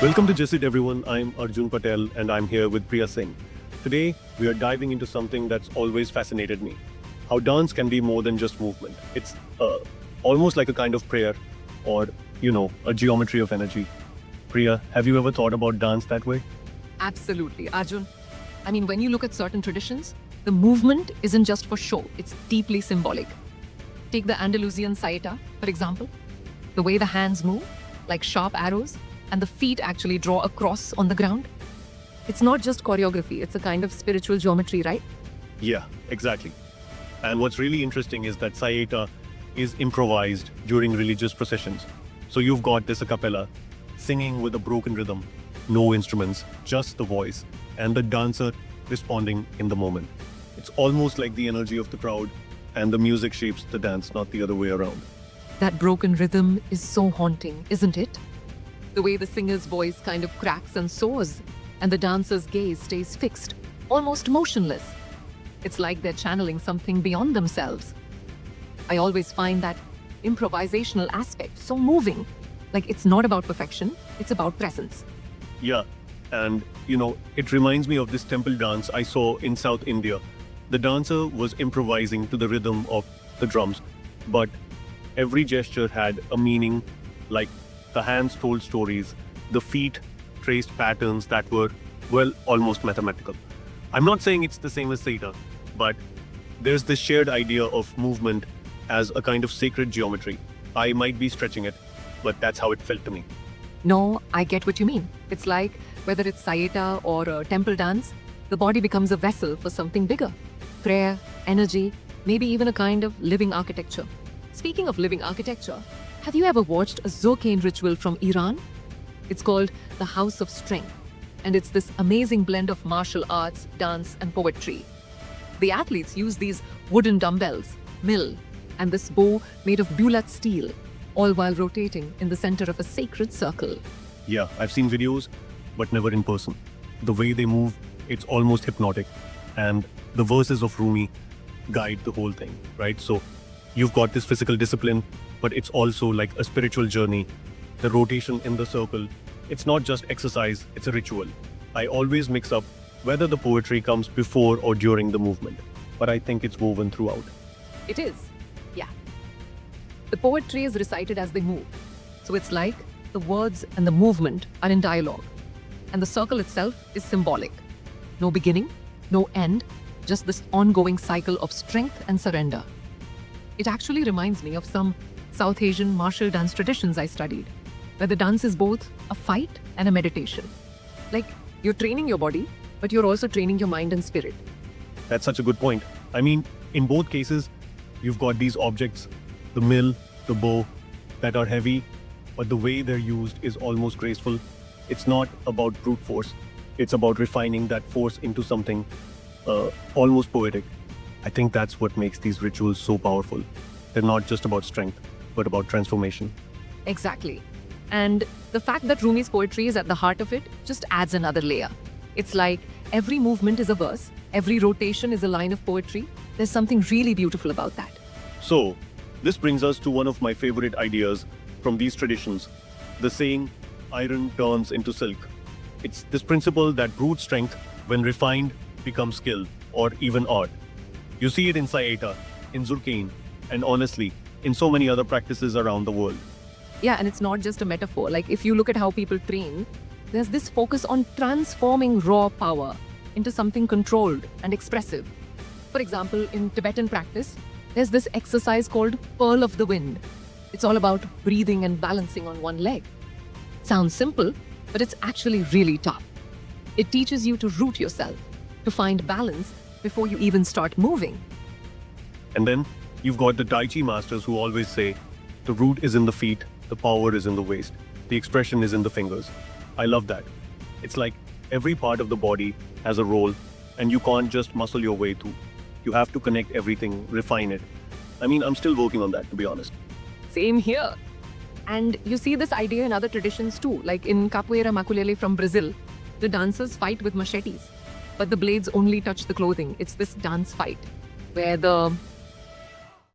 Welcome to Just It everyone. I'm Arjun Patel and I'm here with Priya Singh. Today, we are diving into something that's always fascinated me. How dance can be more than just movement. It's almost like a kind of prayer or, a geometry of energy. Priya, have you ever thought about dance that way? Absolutely, Arjun. I mean, when you look at certain traditions, the movement isn't just for show, it's deeply symbolic. Take the Andalusian saeta, for example. The way the hands move, like sharp arrows, and the feet actually draw a cross on the ground. It's not just choreography, it's a kind of spiritual geometry, right? Yeah, exactly. And what's really interesting is that Saeta is improvised during religious processions. So you've got this a cappella singing with a broken rhythm, no instruments, just the voice, and the dancer responding in the moment. It's almost like the energy of the crowd and the music shapes the dance, not the other way around. That broken rhythm is so haunting, isn't it? The way the singer's voice kind of cracks and soars, and the dancer's gaze stays fixed, almost motionless. It's like they're channeling something beyond themselves. I always find that improvisational aspect so moving. Like it's not about perfection, it's about presence. Yeah, and it reminds me of this temple dance I saw in South India. The dancer was improvising to the rhythm of the drums, but every gesture had a meaning, like the hands told stories, the feet traced patterns that were, well, almost mathematical. I'm not saying it's the same as Theta, but there's this shared idea of movement as a kind of sacred geometry. I might be stretching it, but that's how it felt to me. No, I get what you mean. It's like whether it's saeta or a temple dance, the body becomes a vessel for something bigger. Prayer, energy, maybe even a kind of living architecture. Speaking of living architecture, have you ever watched a Zurkane ritual from Iran? It's called the House of Strength, and it's this amazing blend of martial arts, dance, and poetry. The athletes use these wooden dumbbells, mill, and this bow made of bulat steel, all while rotating in the center of a sacred circle. Yeah, I've seen videos, but never in person. The way they move, it's almost hypnotic. And the verses of Rumi guide the whole thing, right? So you've got this physical discipline, but it's also like a spiritual journey. The rotation in the circle, it's not just exercise, it's a ritual. I always mix up whether the poetry comes before or during the movement, but I think it's woven throughout. It is, yeah. The poetry is recited as they move. So it's like the words and the movement are in dialogue. And the circle itself is symbolic. No beginning, no end, just this ongoing cycle of strength and surrender. It actually reminds me of some South Asian martial dance traditions I studied, where the dance is both a fight and a meditation. Like you're training your body, but you're also training your mind and spirit. That's such a good point. I mean, in both cases, you've got these objects, the mill, the bow, that are heavy, but the way they're used is almost graceful. It's not about brute force. It's about refining that force into something almost poetic. I think that's what makes these rituals so powerful. They're not just about strength, but about transformation. Exactly. And the fact that Rumi's poetry is at the heart of it just adds another layer. It's like every movement is a verse, every rotation is a line of poetry. There's something really beautiful about that. So, this brings us to one of my favorite ideas from these traditions, the saying, iron turns into silk. It's this principle that brute strength, when refined, becomes skill or even art. You see it in Saeta, in Zurkane, and honestly, in so many other practices around the world. Yeah, and it's not just a metaphor. Like if you look at how people train, there's this focus on transforming raw power into something controlled and expressive. For example, in Tibetan practice, there's this exercise called Pearl of the Wind. It's all about breathing and balancing on one leg. Sounds simple, but it's actually really tough. It teaches you to root yourself, to find balance before you even start moving. And then you've got the Tai Chi masters who always say, the root is in the feet, the power is in the waist, the expression is in the fingers. I love that. It's like every part of the body has a role, and you can't just muscle your way through. You have to connect everything, refine it. I mean, I'm still working on that, to be honest. Same here. And you see this idea in other traditions too, like in Capoeira Maculele from Brazil, the dancers fight with machetes, but the blades only touch the clothing. It's this dance fight where the